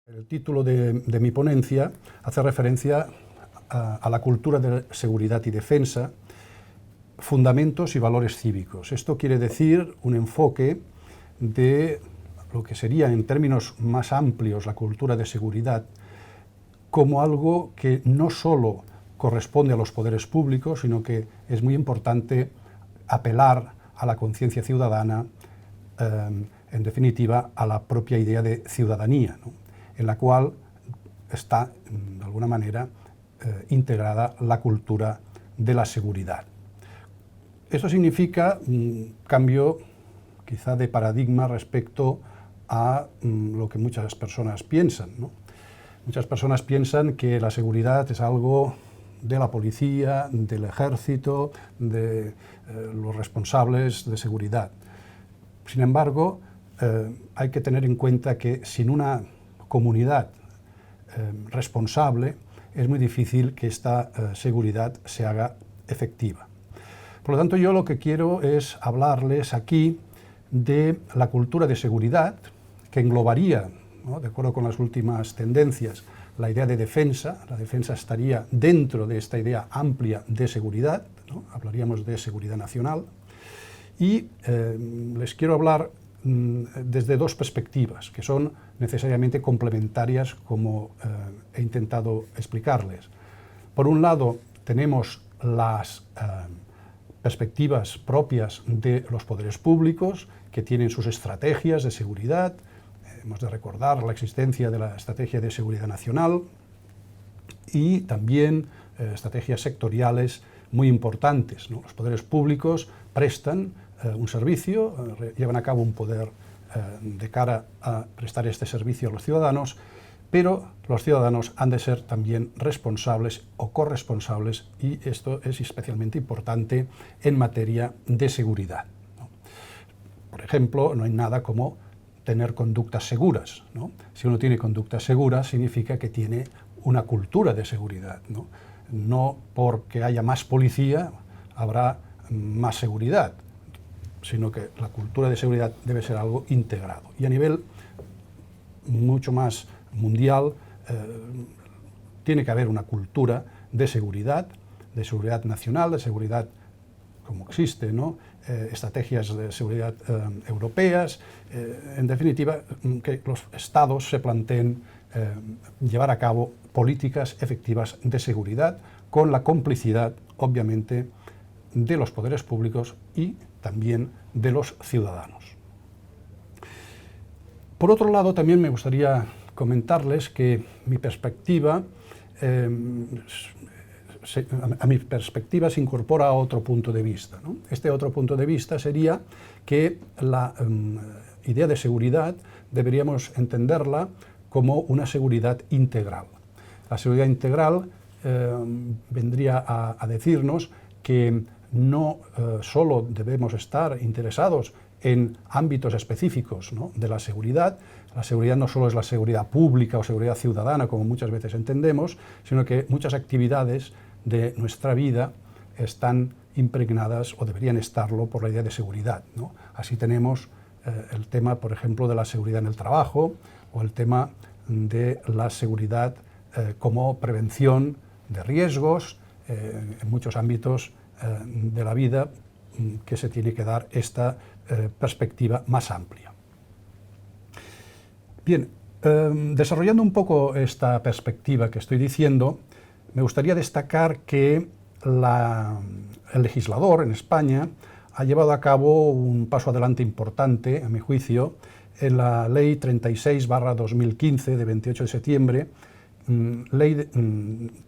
El título de mi ponencia hace referencia a la cultura de seguridad y defensa, fundamentos y valores cívicos. Esto quiere decir un enfoque de lo que sería, en términos más amplios, la cultura de seguridad, como algo que no solo corresponde a los poderes públicos, sino que es muy importante apelar a la conciencia ciudadana, en definitiva, a la propia idea de ciudadanía, ¿no?, en la cual está, de alguna manera, integrada la cultura de la seguridad. Eso significa un cambio, quizá, de paradigma respecto a lo que muchas personas piensan, ¿no? Muchas personas piensan que la seguridad es algo de la policía, del ejército, de los responsables de seguridad. Sin embargo, hay que tener en cuenta que sin una comunidad responsable es muy difícil que esta seguridad se haga efectiva. Por lo tanto, yo lo que quiero es hablarles aquí de la cultura de seguridad, que englobaría, ¿no?, de acuerdo con las últimas tendencias, la idea de defensa. La defensa estaría dentro de esta idea amplia de seguridad, ¿no? Hablaríamos de seguridad nacional. Y les quiero hablar desde dos perspectivas, que son necesariamente complementarias, como he intentado explicarles. Por un lado, tenemos las perspectivas propias de los poderes públicos, que tienen sus estrategias de seguridad. Hemos de recordar la existencia de la Estrategia de Seguridad Nacional y también estrategias sectoriales muy importantes, ¿no? Los poderes públicos prestan un servicio, llevan a cabo un poder de cara a prestar este servicio a los ciudadanos, pero los ciudadanos han de ser también responsables o corresponsables, y esto es especialmente importante en materia de seguridad, ¿no? Por ejemplo, no hay nada como tener conductas seguras, ¿no? Si uno tiene conductas seguras, significa que tiene una cultura de seguridad, ¿no? No porque haya más policía habrá más seguridad, sino que la cultura de seguridad debe ser algo integrado. Y a nivel mucho más mundial, tiene que haber una cultura de seguridad nacional, de seguridad como existe, ¿no? Estrategias de seguridad europeas, en definitiva, que los estados se planteen llevar a cabo políticas efectivas de seguridad, con la complicidad, obviamente, de los poderes públicos y también de los ciudadanos. Por otro lado, también me gustaría comentarles que mi perspectiva, a mi perspectiva se incorpora otro punto de vista, ¿no? Este otro punto de vista sería que la idea de seguridad deberíamos entenderla como una seguridad integral. La seguridad integral vendría a decirnos que no solo debemos estar interesados en ámbitos específicos, ¿no?, de la seguridad. La seguridad no solo es la seguridad pública o seguridad ciudadana, como muchas veces entendemos, sino que muchas actividades de nuestra vida están impregnadas, o deberían estarlo, por la idea de seguridad, ¿no? Así tenemos el tema, por ejemplo, de la seguridad en el trabajo, o el tema de la seguridad como prevención de riesgos, en muchos ámbitos de la vida, que se tiene que dar esta perspectiva más amplia. Bien, desarrollando un poco esta perspectiva que estoy diciendo, me gustaría destacar que el legislador en España ha llevado a cabo un paso adelante importante, a mi juicio, en la Ley 36/2015 de 28 de septiembre, ley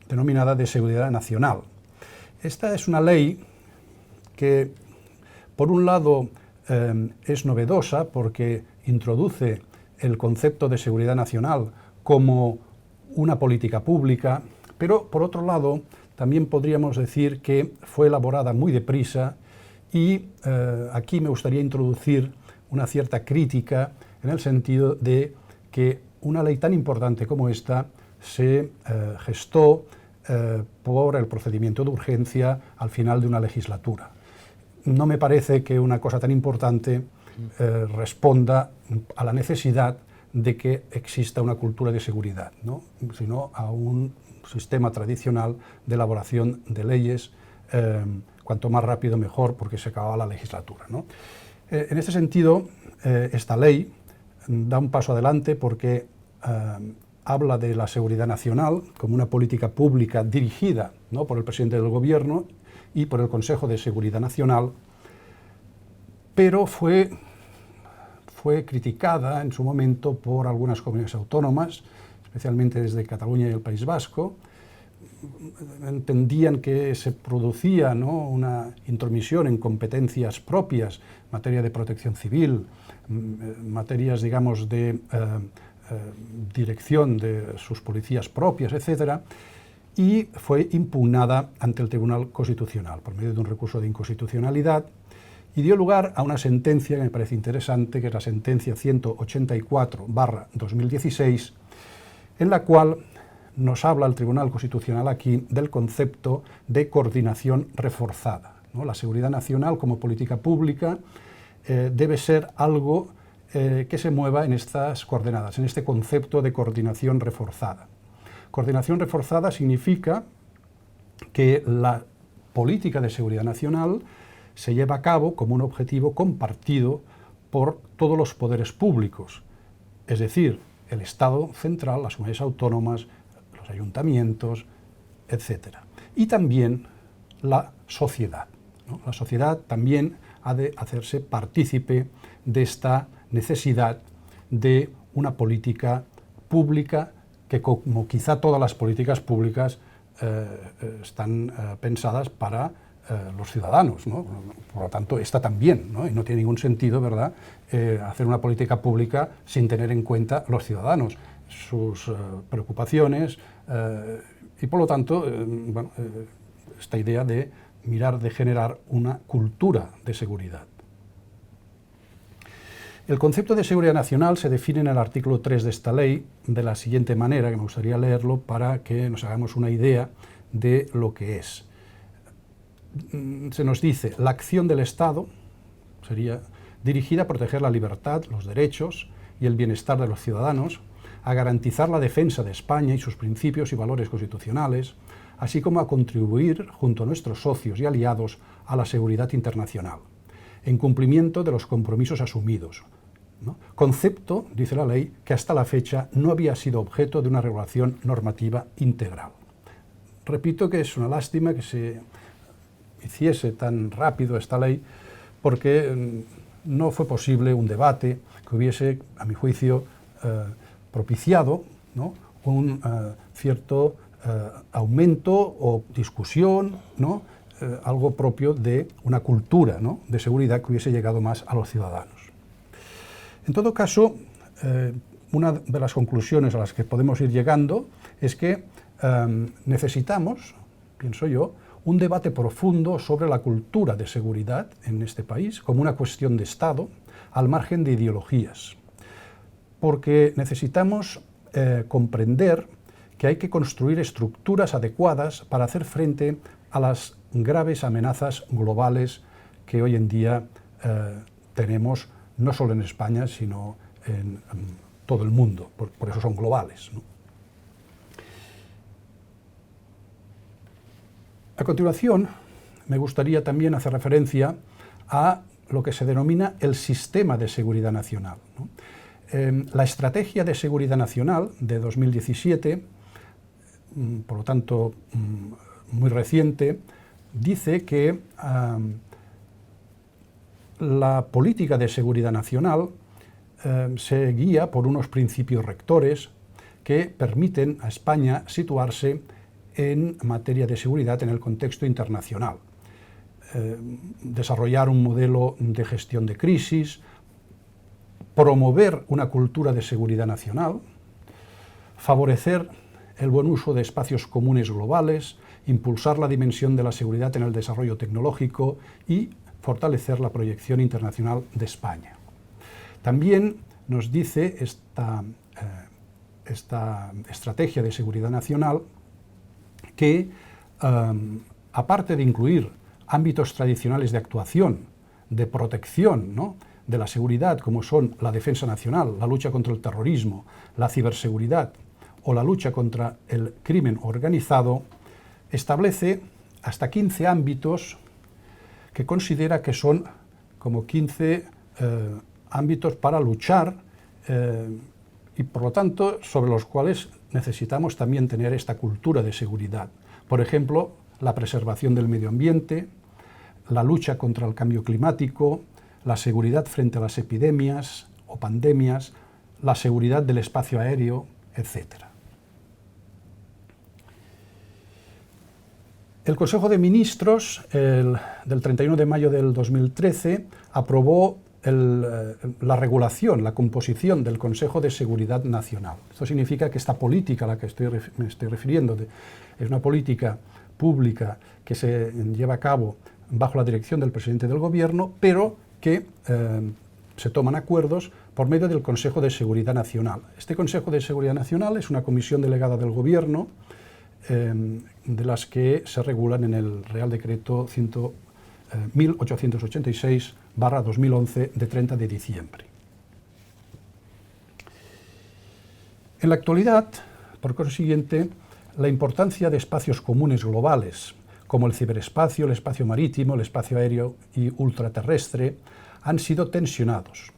denominada de Seguridad Nacional. Esta es una ley que, por un lado, es novedosa porque introduce el concepto de seguridad nacional como una política pública, pero, por otro lado, también podríamos decir que fue elaborada muy deprisa y aquí me gustaría introducir una cierta crítica en el sentido de que una ley tan importante como esta se gestó por el procedimiento de urgencia al final de una legislatura. No me parece que una cosa tan importante responda a la necesidad de que exista una cultura de seguridad, ¿no?, sino a un sistema tradicional de elaboración de leyes, cuanto más rápido mejor, porque se acababa la legislatura, ¿no? En este sentido, esta ley da un paso adelante porque habla de la seguridad nacional como una política pública dirigida, ¿no?, por el presidente del Gobierno y por el Consejo de Seguridad Nacional, pero fue criticada en su momento por algunas comunidades autónomas, especialmente desde Cataluña y el País Vasco. Entendían que se producía, ¿no?, una intromisión en competencias propias, en materia de protección civil, materias, digamos, de dirección de sus policías propias, etc., y fue impugnada ante el Tribunal Constitucional por medio de un recurso de inconstitucionalidad, y dio lugar a una sentencia que me parece interesante, que es la sentencia 184/2016, en la cual nos habla el Tribunal Constitucional aquí del concepto de coordinación reforzada, ¿no? La seguridad nacional como política pública debe ser algo que se mueva en estas coordenadas, en este concepto de coordinación reforzada. Coordinación reforzada significa que la política de seguridad nacional se lleva a cabo como un objetivo compartido por todos los poderes públicos, es decir, el Estado central, las comunidades autónomas, los ayuntamientos, etc. Y también la sociedad, ¿no? La sociedad también ha de hacerse partícipe de esta necesidad de una política pública que, como quizá todas las políticas públicas, están pensadas para los ciudadanos, ¿no? Por lo tanto, esta también, ¿no? Y no tiene ningún sentido, ¿verdad?, hacer una política pública sin tener en cuenta los ciudadanos, sus preocupaciones, y por lo tanto, bueno, esta idea de mirar de generar una cultura de seguridad. El concepto de seguridad nacional se define en el artículo 3 de esta ley de la siguiente manera, que me gustaría leerlo para que nos hagamos una idea de lo que es. Se nos dice: la acción del Estado sería dirigida a proteger la libertad, los derechos y el bienestar de los ciudadanos, a garantizar la defensa de España y sus principios y valores constitucionales, así como a contribuir, junto a nuestros socios y aliados, a la seguridad internacional, en cumplimiento de los compromisos asumidos, ¿no? Concepto, dice la ley, que hasta la fecha no había sido objeto de una regulación normativa integral. Repito que es una lástima que se hiciese tan rápido esta ley, porque no fue posible un debate que hubiese, a mi juicio, propiciado, ¿no?, un cierto aumento o discusión, ¿no?, algo propio de una cultura, ¿no?, de seguridad que hubiese llegado más a los ciudadanos. En todo caso, una de las conclusiones a las que podemos ir llegando es que necesitamos, pienso yo, un debate profundo sobre la cultura de seguridad en este país como una cuestión de Estado, al margen de ideologías, porque necesitamos comprender que hay que construir estructuras adecuadas para hacer frente a las graves amenazas globales que hoy en día tenemos, no solo en España, sino en todo el mundo, por eso son globales, ¿no? A continuación, me gustaría también hacer referencia a lo que se denomina el sistema de seguridad nacional, ¿no? La Estrategia de Seguridad Nacional de 2017, por lo tanto muy reciente, dice que la política de seguridad nacional se guía por unos principios rectores que permiten a España situarse en materia de seguridad en el contexto internacional. Desarrollar un modelo de gestión de crisis, promover una cultura de seguridad nacional, favorecer el buen uso de espacios comunes globales, impulsar la dimensión de la seguridad en el desarrollo tecnológico y fortalecer la proyección internacional de España. También nos dice esta estrategia de seguridad nacional que, aparte de incluir ámbitos tradicionales de actuación, de protección, ¿no?, de la seguridad, como son la defensa nacional, la lucha contra el terrorismo, la ciberseguridad o la lucha contra el crimen organizado, establece hasta 15 ámbitos que considera que son como 15 ámbitos para luchar y por lo tanto sobre los cuales necesitamos también tener esta cultura de seguridad. Por ejemplo, la preservación del medio ambiente, la lucha contra el cambio climático, la seguridad frente a las epidemias o pandemias, la seguridad del espacio aéreo, etc. El Consejo de Ministros del 31 de mayo del 2013 aprobó la regulación, la composición del Consejo de Seguridad Nacional. Esto significa que esta política a la que me estoy refiriendo es una política pública que se lleva a cabo bajo la dirección del presidente del Gobierno, pero que se toman acuerdos por medio del Consejo de Seguridad Nacional. Este Consejo de Seguridad Nacional es una comisión delegada del Gobierno de las que se regulan en el Real Decreto 1886/2011 de 30 de diciembre. En la actualidad, por consiguiente, la importancia de espacios comunes globales, como el ciberespacio, el espacio marítimo, el espacio aéreo y ultraterrestre, han sido tensionados,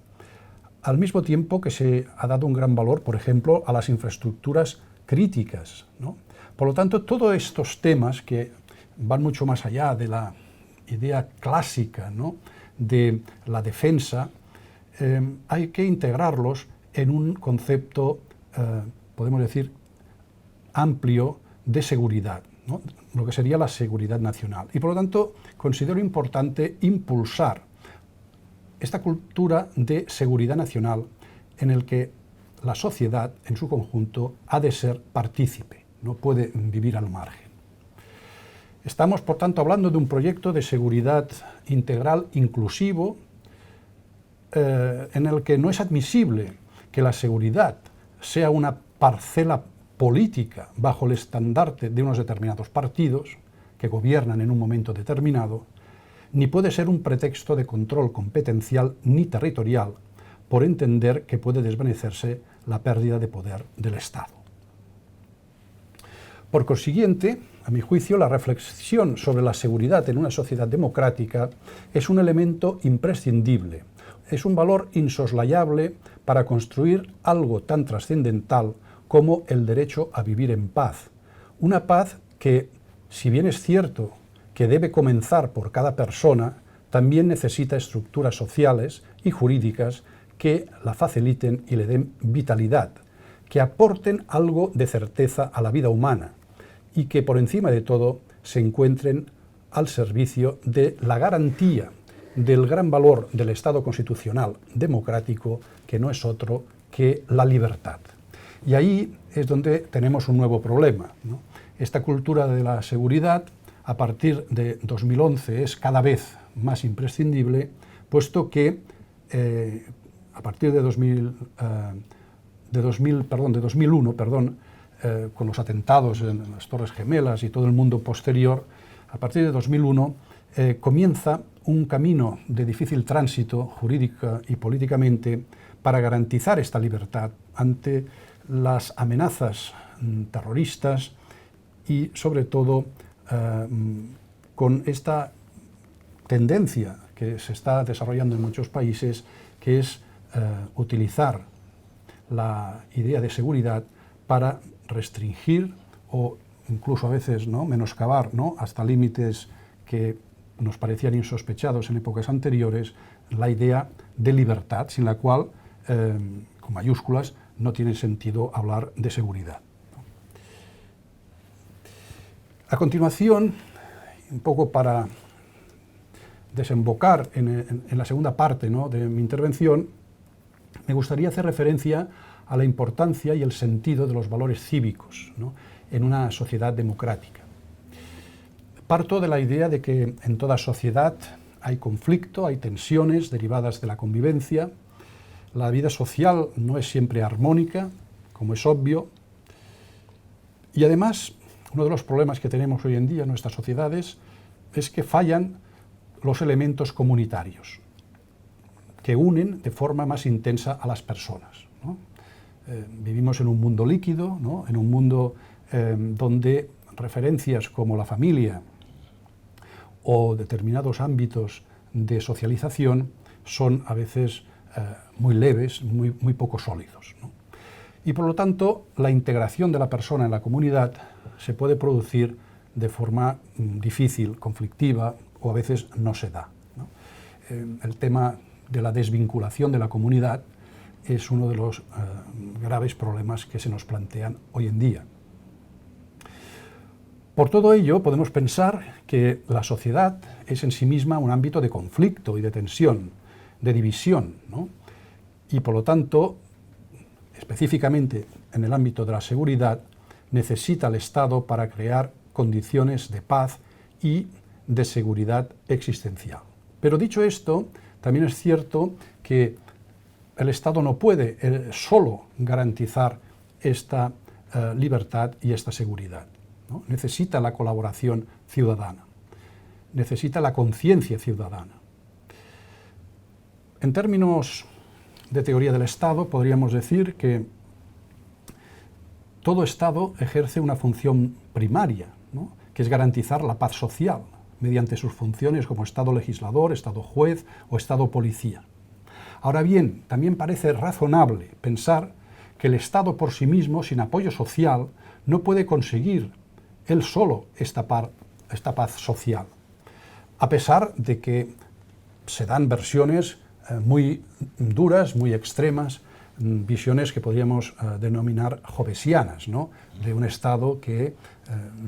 al mismo tiempo que se ha dado un gran valor, por ejemplo, a las infraestructuras críticas, ¿no? Por lo tanto, todos estos temas que van mucho más allá de la idea clásica, ¿no?, de la defensa, hay que integrarlos en un concepto, podemos decir, amplio de seguridad, ¿no?, lo que sería la seguridad nacional. Y por lo tanto, considero importante impulsar esta cultura de seguridad nacional en el que la sociedad en su conjunto ha de ser partícipe, no puede vivir al margen. Estamos, por tanto, hablando de un proyecto de seguridad integral inclusivo en el que no es admisible que la seguridad sea una parcela política bajo el estandarte de unos determinados partidos que gobiernan en un momento determinado, ni puede ser un pretexto de control competencial ni territorial por entender que puede desvanecerse la pérdida de poder del Estado. Por consiguiente, a mi juicio, la reflexión sobre la seguridad en una sociedad democrática es un elemento imprescindible, es un valor insoslayable para construir algo tan trascendental como el derecho a vivir en paz. Una paz que, si bien es cierto que debe comenzar por cada persona, también necesita estructuras sociales y jurídicas que la faciliten y le den vitalidad, que aporten algo de certeza a la vida humana y que, por encima de todo, se encuentren al servicio de la garantía del gran valor del Estado constitucional democrático, que no es otro que la libertad. Y ahí es donde tenemos un nuevo problema, ¿no? Esta cultura de la seguridad, a partir de 2011, es cada vez más imprescindible, puesto que a partir de 2001, con los atentados en las Torres Gemelas y todo el mundo posterior, a partir de 2001 comienza un camino de difícil tránsito jurídica y políticamente para garantizar esta libertad ante las amenazas terroristas y, sobre todo, con esta tendencia que se está desarrollando en muchos países, que es utilizar la idea de seguridad para restringir o incluso a veces, ¿no?, menoscabar, ¿no?, hasta límites que nos parecían insospechados en épocas anteriores, la idea de libertad, sin la cual, con mayúsculas, no tiene sentido hablar de seguridad. A continuación, un poco para desembocar en la segunda parte, ¿no?, de mi intervención, me gustaría hacer referencia a la importancia y el sentido de los valores cívicos, ¿no?, en una sociedad democrática. Parto de la idea de que en toda sociedad hay conflicto, hay tensiones derivadas de la convivencia. La vida social no es siempre armónica, como es obvio. Y además, uno de los problemas que tenemos hoy en día en nuestras sociedades es que fallan los elementos comunitarios, que unen de forma más intensa a las personas, ¿no? Vivimos en un mundo líquido, ¿no? En un mundo donde referencias como la familia o determinados ámbitos de socialización son a veces muy leves, muy poco sólidos, ¿no? Y por lo tanto, la integración de la persona en la comunidad se puede producir de forma difícil, conflictiva, o a veces no se da, ¿no? El tema de la desvinculación de la comunidad es uno de los graves problemas que se nos plantean hoy en día. Por todo ello, podemos pensar que la sociedad es en sí misma un ámbito de conflicto y de tensión, de división, ¿no? Y por lo tanto, específicamente en el ámbito de la seguridad, necesita el Estado para crear condiciones de paz y de seguridad existencial. Pero dicho esto, también es cierto que el Estado no puede solo garantizar esta libertad y esta seguridad, ¿no? Necesita la colaboración ciudadana, necesita la conciencia ciudadana. En términos de teoría del Estado, podríamos decir que todo Estado ejerce una función primaria, ¿no? Que es garantizar la paz social mediante sus funciones como Estado legislador, Estado juez o Estado policía. Ahora bien, también parece razonable pensar que el Estado por sí mismo, sin apoyo social, no puede conseguir él solo esta paz social, a pesar de que se dan versiones muy duras, muy extremas, visiones que podríamos denominar hobbesianas, ¿no? De un Estado que,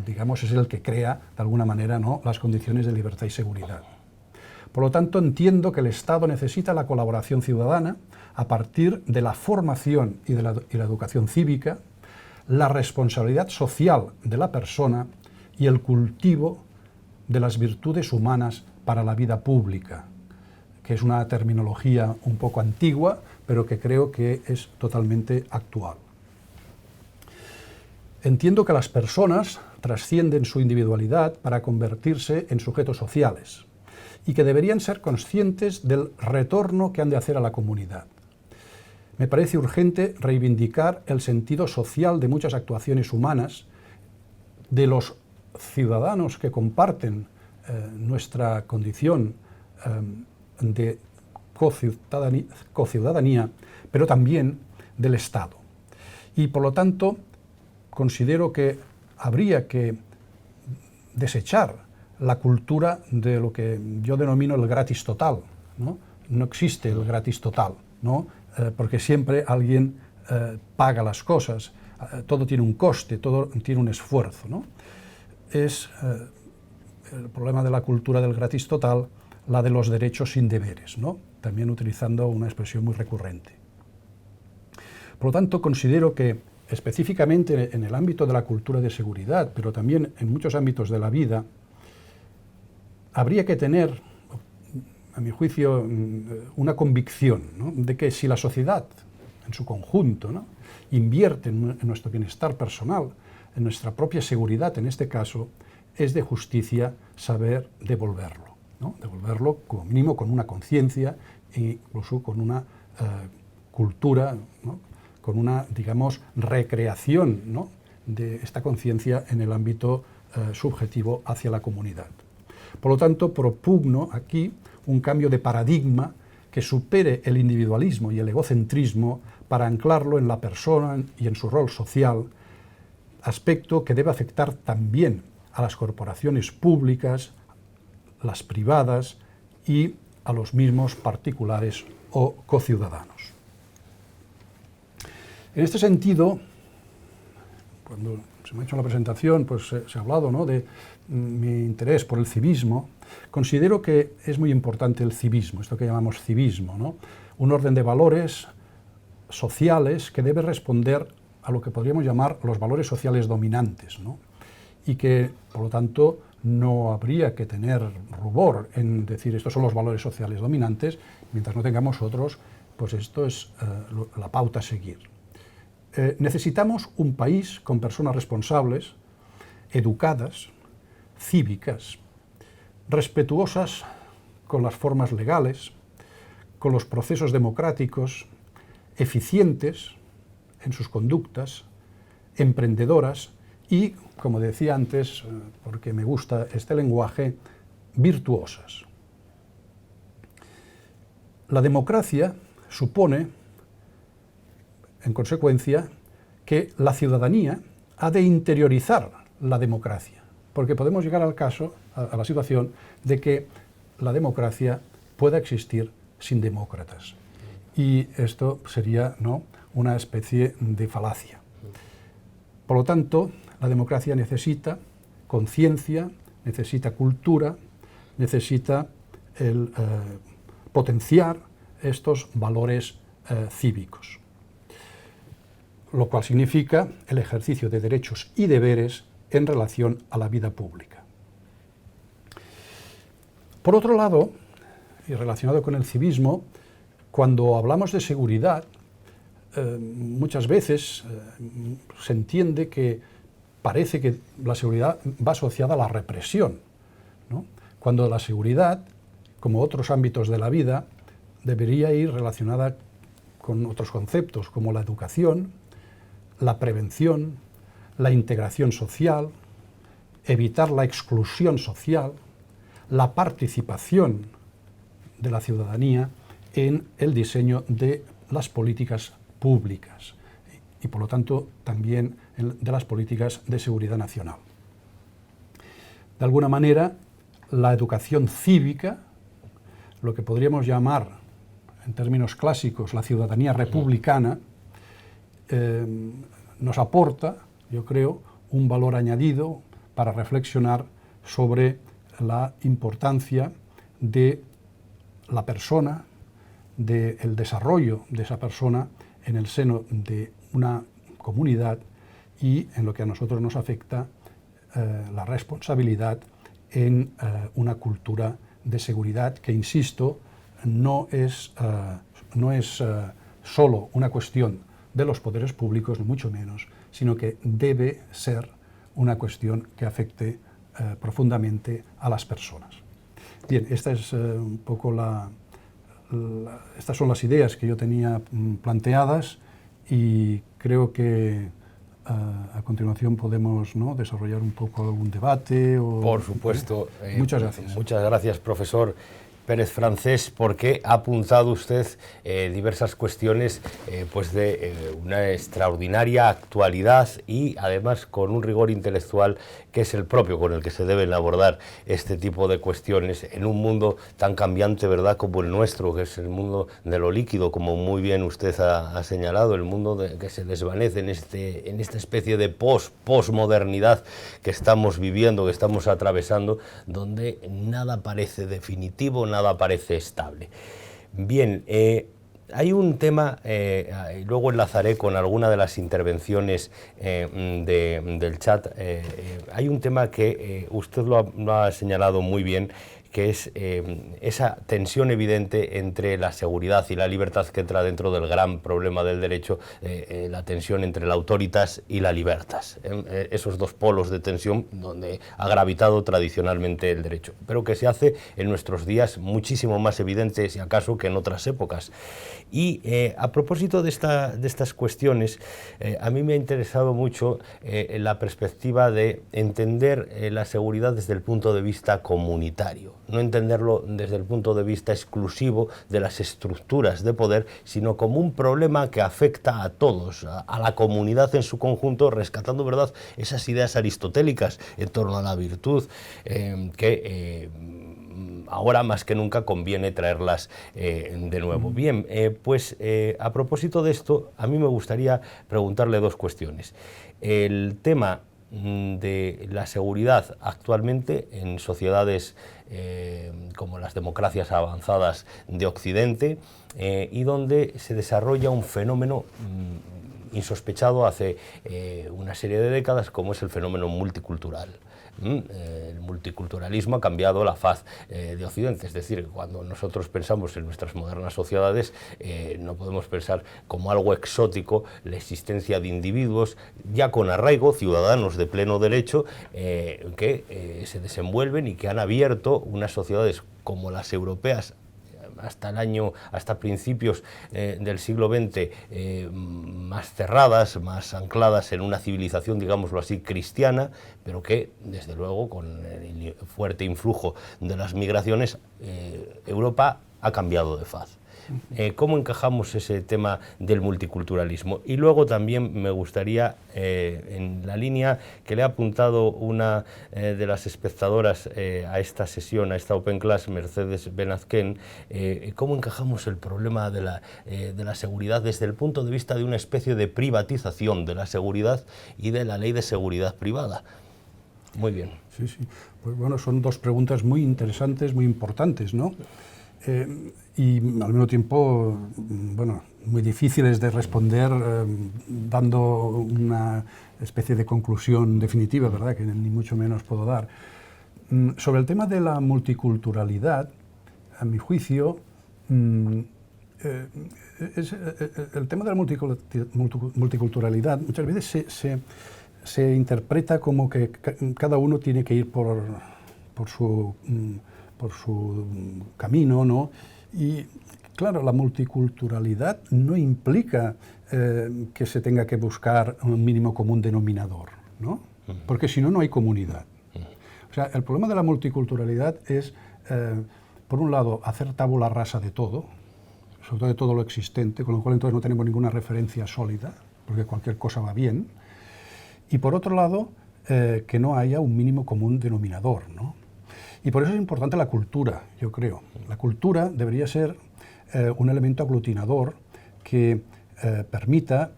digamos, es el que crea, de alguna manera, ¿no?, las condiciones de libertad y seguridad. Por lo tanto, entiendo que el Estado necesita la colaboración ciudadana a partir de la formación y la educación cívica, la responsabilidad social de la persona y el cultivo de las virtudes humanas para la vida pública, que es una terminología un poco antigua, pero que creo que es totalmente actual. Entiendo que las personas trascienden su individualidad para convertirse en sujetos sociales y que deberían ser conscientes del retorno que han de hacer a la comunidad. Me parece urgente reivindicar el sentido social de muchas actuaciones humanas, de los ciudadanos que comparten nuestra condición de cociudadanía, pero también del Estado. Y por lo tanto, considero que habría que desechar la cultura de lo que yo denomino el gratis total, ¿no? No existe el gratis total, ¿no? Porque siempre alguien paga las cosas, todo tiene un coste, todo tiene un esfuerzo, ¿no? Es el problema de la cultura del gratis total, la de los derechos sin deberes, ¿no? También utilizando una expresión muy recurrente. Por lo tanto, considero que específicamente en el ámbito de la cultura de seguridad, pero también en muchos ámbitos de la vida, habría que tener, a mi juicio, una convicción, ¿no?, de que si la sociedad en su conjunto, ¿no?, invierte en nuestro bienestar personal, en nuestra propia seguridad en este caso, es de justicia saber devolverlo, ¿no? Devolverlo como mínimo con una conciencia e incluso con una cultura, ¿no?, con una, digamos, recreación, ¿no?, de esta conciencia en el ámbito subjetivo hacia la comunidad. Por lo tanto, propugno aquí un cambio de paradigma que supere el individualismo y el egocentrismo para anclarlo en la persona y en su rol social, aspecto que debe afectar también a las corporaciones públicas, las privadas y a los mismos particulares o cociudadanos. En este sentido, cuando se me ha hecho la presentación, pues se ha hablado, ¿no?, de mi interés por el civismo. Considero que es muy importante el civismo, esto que llamamos civismo, ¿no?, un orden de valores sociales que debe responder a lo que podríamos llamar los valores sociales dominantes, ¿no?, y que, por lo tanto, no habría que tener rubor en decir estos son los valores sociales dominantes, mientras no tengamos otros, pues esto es la pauta a seguir. Necesitamos un país con personas responsables, educadas, cívicas, respetuosas con las formas legales, con los procesos democráticos, eficientes en sus conductas, emprendedoras y, como decía antes, porque me gusta este lenguaje, virtuosas. La democracia supone, en consecuencia, que la ciudadanía ha de interiorizar la democracia, porque podemos llegar al caso, a la situación, de que la democracia pueda existir sin demócratas. Y esto sería, ¿no?, una especie de falacia. Por lo tanto, la democracia necesita conciencia, necesita cultura, necesita potenciar estos valores cívicos, lo cual significa el ejercicio de derechos y deberes en relación a la vida pública. Por otro lado, y relacionado con el civismo, cuando hablamos de seguridad, muchas veces se entiende que parece que la seguridad va asociada a la represión, ¿no?, cuando la seguridad, como otros ámbitos de la vida, debería ir relacionada con otros conceptos como la educación, la prevención, la integración social, evitar la exclusión social, la participación de la ciudadanía en el diseño de las políticas públicas y, por lo tanto, también de las políticas de seguridad nacional. De alguna manera, la educación cívica, lo que podríamos llamar, en términos clásicos, la ciudadanía republicana, nos aporta, yo creo, un valor añadido para reflexionar sobre la importancia de la persona, del desarrollo de esa persona en el seno de una comunidad y, en lo que a nosotros nos afecta, la responsabilidad en una cultura de seguridad que, insisto, no es solo una cuestión de los poderes públicos, ni mucho menos, sino que debe ser una cuestión que afecte profundamente a las personas. Bien, esta es un poco estas son las ideas que yo tenía planteadas y creo que a continuación podemos, ¿no?, desarrollar un poco algún debate. Por supuesto. Muchas gracias. Muchas gracias, profesor Pérez Francés, porque ha apuntado usted diversas cuestiones pues de una extraordinaria actualidad y además con un rigor intelectual que es el propio con el que se deben abordar este tipo de cuestiones en un mundo tan cambiante, ¿verdad?, como el nuestro, que es el mundo de lo líquido, como muy bien usted ha señalado, el mundo que se desvanece en esta especie de posmodernidad que estamos viviendo, que estamos atravesando, donde nada parece definitivo, nada parece estable. Bien, hay un tema, y luego enlazaré con alguna de las intervenciones del chat, hay un tema que usted lo ha señalado muy bien, que es esa tensión evidente entre la seguridad y la libertad que entra dentro del gran problema del derecho, la tensión entre la autoritas y la libertas, esos dos polos de tensión donde ha gravitado tradicionalmente el derecho, pero que se hace en nuestros días muchísimo más evidente, si acaso, que en otras épocas. Y a propósito de estas cuestiones, a mí me ha interesado mucho la perspectiva de entender la seguridad desde el punto de vista comunitario, no entenderlo desde el punto de vista exclusivo de las estructuras de poder, sino como un problema que afecta a todos, a la comunidad en su conjunto, rescatando, ¿verdad?, esas ideas aristotélicas en torno a la virtud que ahora más que nunca conviene traerlas de nuevo. Bien, pues a propósito de esto, a mí me gustaría preguntarle dos cuestiones. El tema de la seguridad actualmente en sociedades como las democracias avanzadas de Occidente y donde se desarrolla un fenómeno insospechado hace una serie de décadas, como es el fenómeno multicultural. El multiculturalismo ha cambiado la faz de Occidente, es decir, cuando nosotros pensamos en nuestras modernas sociedades no podemos pensar como algo exótico la existencia de individuos ya con arraigo, ciudadanos de pleno derecho, que se desenvuelven y que han abierto unas sociedades como las europeas hasta principios del siglo XX más cerradas, más ancladas en una civilización, digámoslo así, cristiana, pero que, desde luego, con el fuerte influjo de las migraciones, Europa ha cambiado de faz. ¿Cómo encajamos ese tema del multiculturalismo? Y luego también me gustaría, en la línea que le ha apuntado una de las espectadoras a esta sesión, a esta Open Class, Mercedes Benazquén, ¿cómo encajamos el problema de la seguridad desde el punto de vista de una especie de privatización de la seguridad y de la ley de seguridad privada? Muy bien. Sí, sí. Pues bueno, son dos preguntas muy interesantes, muy importantes, ¿no? Y al mismo tiempo, bueno, muy difíciles de responder dando una especie de conclusión definitiva, ¿verdad?, que ni mucho menos puedo dar. Sobre el tema de la multiculturalidad, a mi juicio, el tema de la multiculturalidad muchas veces se interpreta como que cada uno tiene que ir por su camino, ¿no? Y claro, la multiculturalidad no implica que se tenga que buscar un mínimo común denominador, ¿no? Porque si no, no hay comunidad. O sea, el problema de la multiculturalidad es, por un lado, hacer tabula rasa de todo, sobre todo de todo lo existente, con lo cual entonces no tenemos ninguna referencia sólida, porque cualquier cosa va bien. Y por otro lado, que no haya un mínimo común denominador, ¿no? Y por eso es importante la cultura, yo creo. La cultura debería ser un elemento aglutinador que permita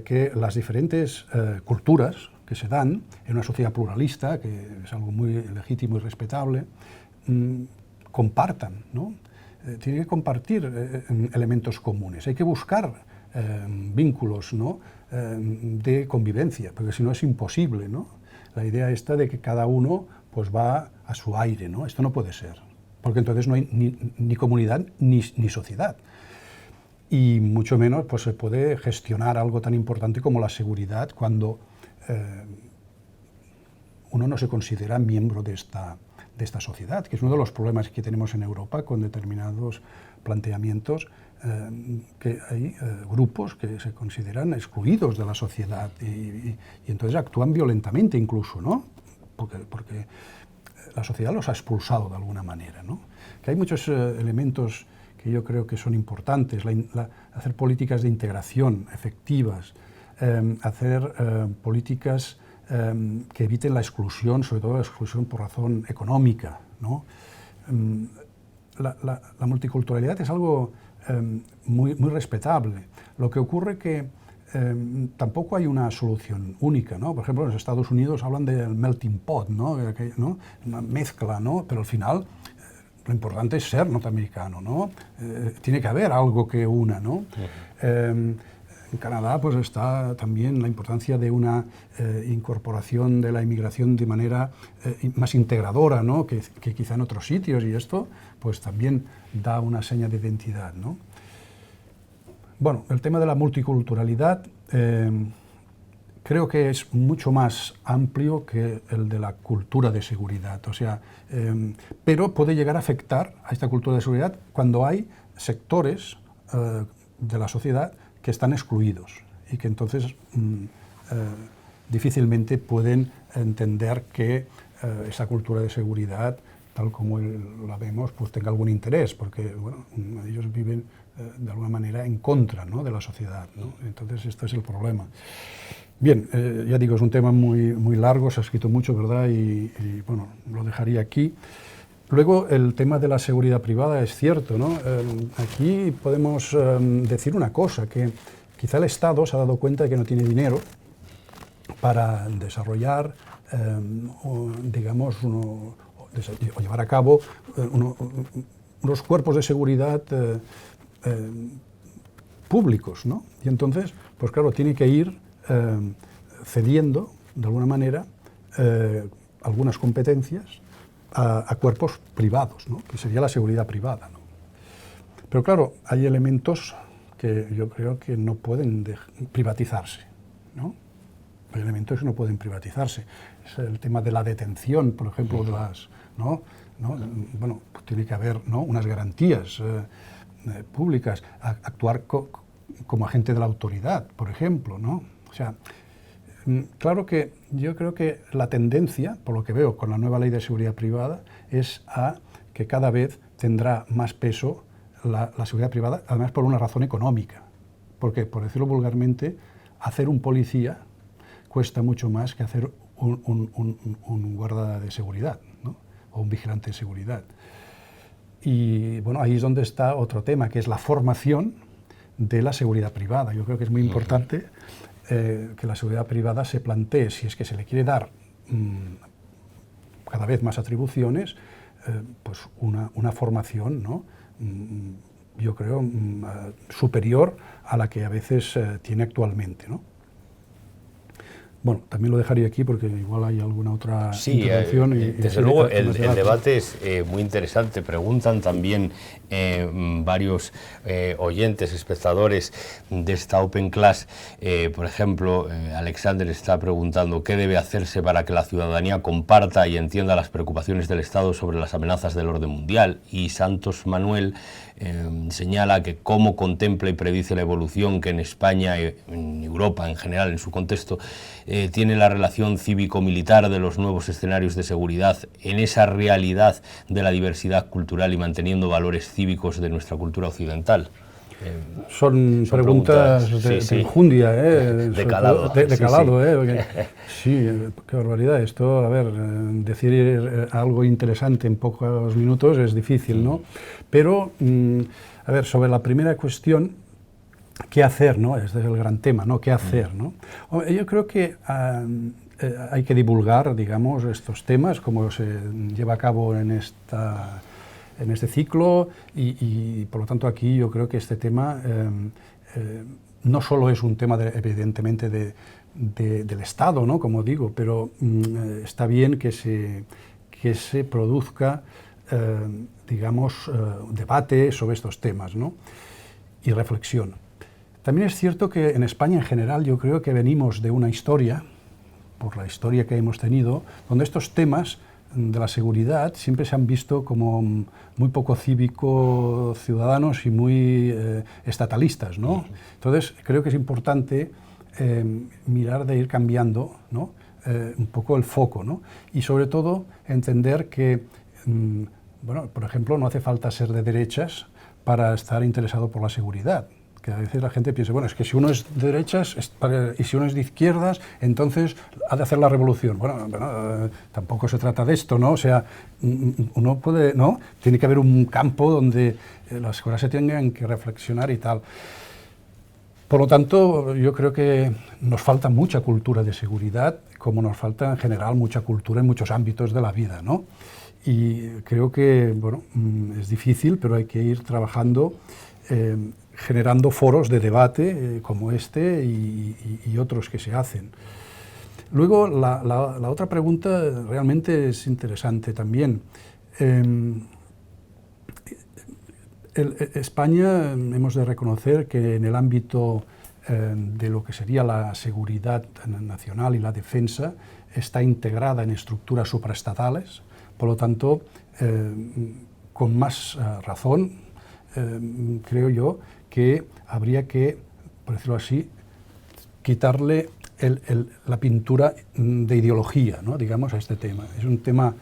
que las diferentes culturas que se dan en una sociedad pluralista, que es algo muy legítimo y respetable, compartan, ¿no? Tienen que compartir elementos comunes. Hay que buscar vínculos, ¿no?, de convivencia, porque si no es imposible, ¿no? La idea esta de que cada uno pues va a su aire, ¿no? Esto no puede ser, porque entonces no hay ni comunidad ni sociedad. Y mucho menos pues, se puede gestionar algo tan importante como la seguridad cuando uno no se considera miembro de esta sociedad, que es uno de los problemas que tenemos en Europa con determinados planteamientos, que hay grupos que se consideran excluidos de la sociedad y entonces actúan violentamente incluso, ¿no? Porque la sociedad los ha expulsado de alguna manera, ¿no? Que hay muchos elementos que yo creo que son importantes, hacer políticas de integración efectivas, hacer políticas que eviten la exclusión, sobre todo la exclusión por razón económica, ¿no? La multiculturalidad es algo muy respetable. Lo que ocurre que tampoco hay una solución única, ¿no? Por ejemplo, en los Estados Unidos hablan del melting pot, ¿no? Una mezcla, ¿no? Pero al final lo importante es ser norteamericano, ¿no? Tiene que haber algo que una, ¿no? En Canadá pues está también la importancia de una incorporación de la inmigración de manera más integradora, ¿no?, que quizá en otros sitios, y esto pues también da una seña de identidad, ¿no? Bueno, el tema de la multiculturalidad creo que es mucho más amplio que el de la cultura de seguridad, o sea, pero puede llegar a afectar a esta cultura de seguridad cuando hay sectores de la sociedad que están excluidos y que entonces difícilmente pueden entender que esa cultura de seguridad, tal como la vemos, pues tenga algún interés, porque bueno, ellos viven de alguna manera en contra, ¿no?, de la sociedad, ¿no? Entonces este es el problema. Bien, ya digo, es un tema muy largo, se ha escrito mucho, ¿verdad? Y bueno, lo dejaría aquí. Luego, el tema de la seguridad privada es cierto, ¿no? Aquí podemos decir una cosa, que quizá el Estado se ha dado cuenta de que no tiene dinero para desarrollar, digamos, o llevar a cabo unos cuerpos de seguridad públicos, ¿no? Y entonces, pues claro, tiene que ir cediendo, de alguna manera, algunas competencias a cuerpos privados, ¿no?, que sería la seguridad privada, ¿no? Pero claro, hay elementos que yo creo que no pueden privatizarse, ¿no? Hay elementos que no pueden privatizarse. Es el tema de la detención, por ejemplo, de ¿no? Bueno, pues tiene que haber, ¿no?, unas garantías públicas, actuar como agente de la autoridad, por ejemplo, ¿no? O sea, claro que yo creo que la tendencia, por lo que veo con la nueva ley de seguridad privada, es a que cada vez tendrá más peso la seguridad privada, además por una razón económica. Porque, por decirlo vulgarmente, hacer un policía cuesta mucho más que hacer un guarda de seguridad, ¿no?, o un vigilante de seguridad. Y bueno, ahí es donde está otro tema, que es la formación de la seguridad privada. Yo creo que es muy importante que la seguridad privada se plantee, si es que se le quiere dar cada vez más atribuciones, pues una formación, ¿no?, yo creo, superior a la que a veces tiene actualmente, ¿no? Bueno, también lo dejaría aquí porque igual hay alguna otra intervención. Desde luego el debate es muy interesante. Preguntan también varios oyentes, espectadores de esta Open Class. Por ejemplo, Alexander está preguntando qué debe hacerse para que la ciudadanía comparta y entienda las preocupaciones del Estado sobre las amenazas del orden mundial. Y Santos Manuel señala que cómo contempla y predice la evolución que en España y en Europa en general, en su contexto, tiene la relación cívico-militar de los nuevos escenarios de seguridad en esa realidad de la diversidad cultural y manteniendo valores cívicos de nuestra cultura occidental. Son preguntas de enjundia, de calado. De calado, porque, sí, qué barbaridad. Esto, a ver, decir algo interesante en pocos minutos es difícil, ¿no? Pero, a ver, sobre la primera cuestión, ¿qué hacer, no? Este es el gran tema, ¿no? ¿Qué hacer, no? Yo creo que hay que divulgar, digamos, estos temas, como se lleva a cabo en este ciclo, y por lo tanto aquí yo creo que este tema no solo es un tema, evidentemente, del Estado, ¿no?, como digo, pero está bien que se produzca, digamos, debate sobre estos temas, ¿no?, y reflexión. También es cierto que en España en general yo creo que venimos de una historia, por la historia que hemos tenido, donde estos temas de la seguridad siempre se han visto como muy poco cívico ciudadanos y muy estatalistas, ¿no? Entonces creo que es importante mirar de ir cambiando, ¿no?, un poco el foco, ¿no? Y sobre todo entender que, bueno, por ejemplo, no hace falta ser de derechas para estar interesado por la seguridad. Que a veces la gente piensa, bueno, es que si uno es de derechas y si uno es de izquierdas, entonces ha de hacer la revolución. Bueno, tampoco se trata de esto, ¿no? O sea, uno puede, ¿no? Tiene que haber un campo donde las cosas se tengan que reflexionar y tal. Por lo tanto, yo creo que nos falta mucha cultura de seguridad, como nos falta en general mucha cultura en muchos ámbitos de la vida, ¿no? Y creo que, bueno, es difícil, pero hay que ir trabajando generando foros de debate como este y otros que se hacen. Luego, la otra pregunta realmente es interesante también. España, hemos de reconocer que en el ámbito de lo que sería la seguridad nacional y la defensa está integrada en estructuras supraestatales, por lo tanto, con más razón, creo yo, que habría que, por decirlo así, quitarle la pintura de ideología, ¿no?, digamos, a este tema. Es un tema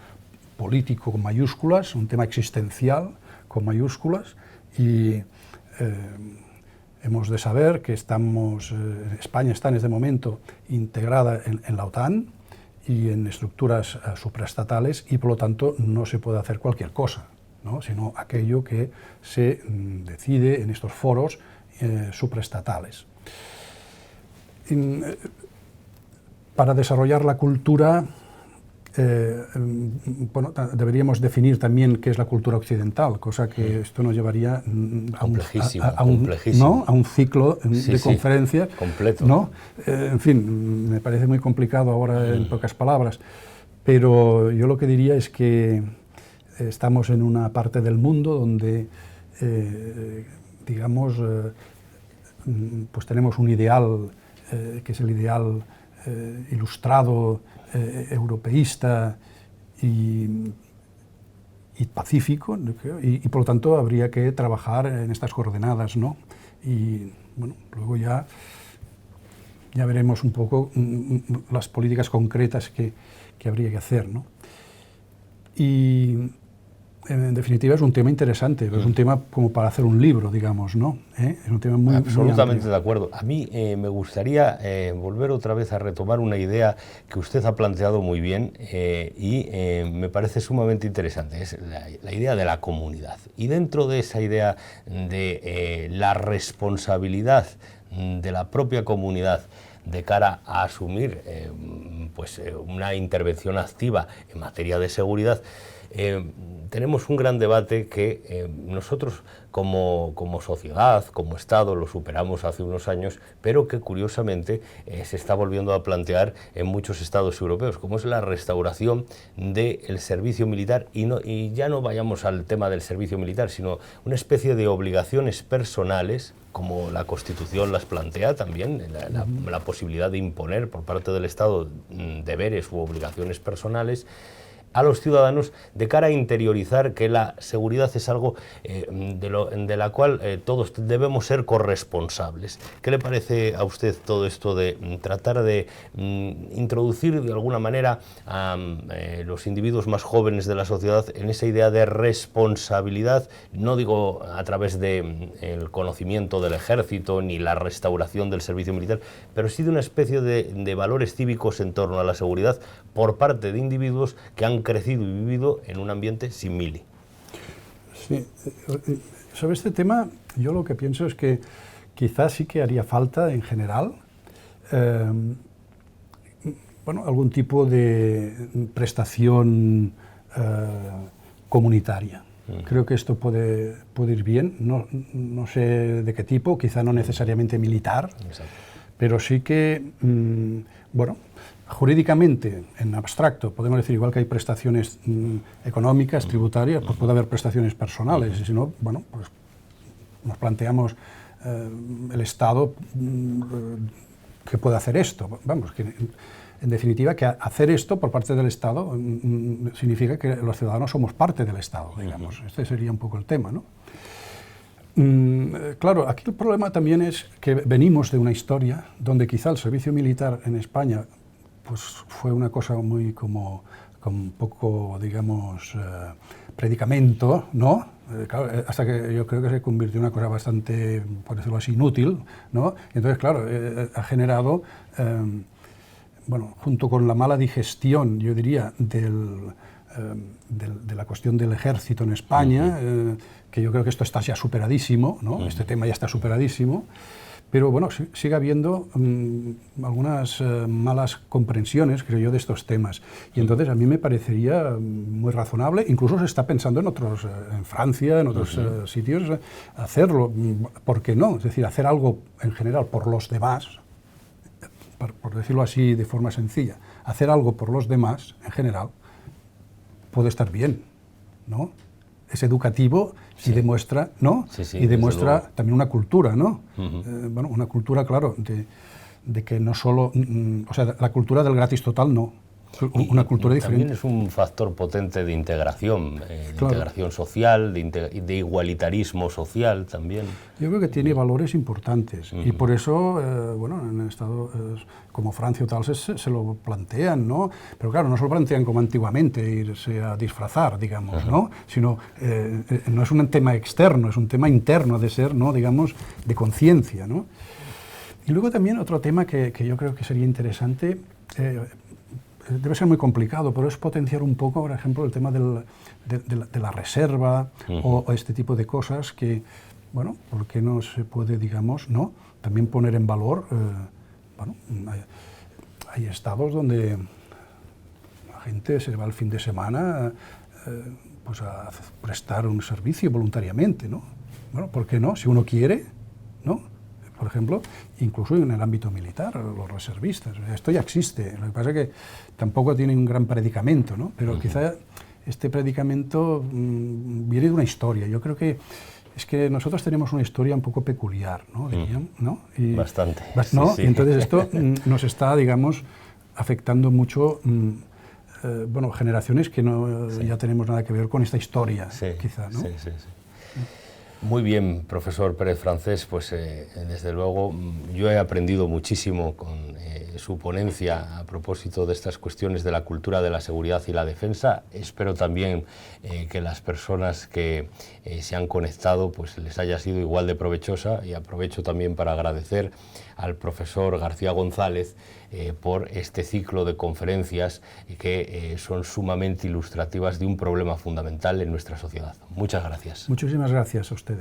político con mayúsculas, un tema existencial con mayúsculas, y hemos de saber que España está en este momento integrada en la OTAN y en estructuras supraestatales, y por lo tanto no se puede hacer cualquier cosa, ¿no?, sino aquello que se decide en estos foros supraestatales. Para desarrollar la cultura, bueno, deberíamos definir también qué es la cultura occidental, cosa que esto nos llevaría a un ciclo de conferencias completo, ¿no? En fin, me parece muy complicado ahora en pocas palabras, pero yo lo que diría es que estamos en una parte del mundo donde, digamos, pues tenemos un ideal que es el ideal ilustrado, europeísta, y y pacífico, y por lo tanto habría que trabajar en estas coordenadas, ¿no? Y bueno, luego ya veremos un poco las políticas concretas que habría que hacer, ¿no? Y en definitiva es un tema interesante, es un tema como para hacer un libro, digamos, ¿no? Es un tema muy absolutamente de acuerdo. A mí me gustaría volver otra vez a retomar una idea que usted ha planteado muy bien y me parece sumamente interesante, es la idea de la comunidad. Y dentro de esa idea de la responsabilidad de la propia comunidad de cara a asumir una intervención activa en materia de seguridad, tenemos un gran debate que nosotros como sociedad, como Estado, lo superamos hace unos años, pero que curiosamente se está volviendo a plantear en muchos estados europeos, como es la restauración del servicio militar, y ya no vayamos al tema del servicio militar, sino una especie de obligaciones personales, como la Constitución las plantea también, la posibilidad de imponer por parte del Estado deberes u obligaciones personales a los ciudadanos de cara a interiorizar que la seguridad es algo de la cual todos debemos ser corresponsables. ¿Qué le parece a usted todo esto de tratar de introducir de alguna manera a los individuos más jóvenes de la sociedad en esa idea de responsabilidad? No digo a través del conocimiento del ejército ni la restauración del servicio militar, pero sí de una especie de valores cívicos en torno a la seguridad por parte de individuos que han crecido y vivido en un ambiente sin mili. Sí, sobre este tema yo lo que pienso es que quizás sí que haría falta en general algún tipo de prestación comunitaria. Creo que esto puede ir bien, no sé de qué tipo, quizá no necesariamente militar. Exacto. Pero sí que, jurídicamente, en abstracto, podemos decir, igual que hay prestaciones económicas, tributarias, pues puede haber prestaciones personales, y si no, pues nos planteamos el Estado que puede hacer esto. Vamos, que en definitiva, que hacer esto por parte del Estado significa que los ciudadanos somos parte del Estado, digamos. Este sería un poco el tema, ¿no? Claro, aquí el problema también es que venimos de una historia donde quizá el servicio militar en España pues fue una cosa muy como un poco, digamos, predicamento, ¿no? Claro, hasta que yo creo que se convirtió en una cosa bastante, por decirlo así, inútil, ¿no? Entonces, claro, ha generado, junto con la mala digestión, yo diría, de la cuestión del ejército en España, que yo creo que esto está ya superadísimo, ¿no? Este tema ya está superadísimo, pero bueno, sigue habiendo algunas malas comprensiones, creo yo, de estos temas. Y entonces a mí me parecería muy razonable, incluso se está pensando en otros, en Francia, en otros sitios, hacerlo, ¿por qué no? Es decir, hacer algo en general por los demás, por decirlo así de forma sencilla, hacer algo por los demás, en general, puede estar bien, ¿no? Es educativo y demuestra, ¿no? Sí, y demuestra también una cultura, ¿no? Una cultura, claro, de que no solo, o sea, la cultura del gratis total no, una cultura diferente. También es un factor potente de integración, integración social, de igualitarismo social también. Yo creo que tiene valores importantes y por eso, en estados como Francia o tal se lo plantean, ¿no? Pero claro, no se lo plantean como antiguamente, irse a disfrazar, digamos, ¿no? Sino, no es un tema externo, es un tema interno de ser, ¿no? Digamos, de conciencia, ¿no? Y luego también otro tema que yo creo que sería interesante, debe ser muy complicado, pero es potenciar un poco, por ejemplo, el tema de la reserva o este tipo de cosas que, ¿por qué no se puede, digamos, ¿no? También poner en valor, hay estados donde la gente se va el fin de semana pues a prestar un servicio voluntariamente, ¿no? ¿Por qué no? Si uno quiere, ¿no? Por ejemplo, incluso en el ámbito militar, los reservistas. Esto ya existe, lo que pasa es que tampoco tiene un gran predicamento, ¿no? Pero quizá este predicamento viene de una historia. Yo creo que es que nosotros tenemos una historia un poco peculiar, ¿no? Dirían, ¿no? Y, bastante. ¿no? Sí. Y entonces esto nos está, digamos, afectando mucho bueno, generaciones que no ya tenemos nada que ver con esta historia, quizá, ¿no? Sí. Muy bien, profesor Pérez Francés, pues desde luego yo he aprendido muchísimo con su ponencia a propósito de estas cuestiones de la cultura de la seguridad y la defensa. Espero también que las personas que se han conectado pues les haya sido igual de provechosa, y aprovecho también para agradecer al profesor García González por este ciclo de conferencias que son sumamente ilustrativas de un problema fundamental en nuestra sociedad. Muchas gracias. Muchísimas gracias a ustedes.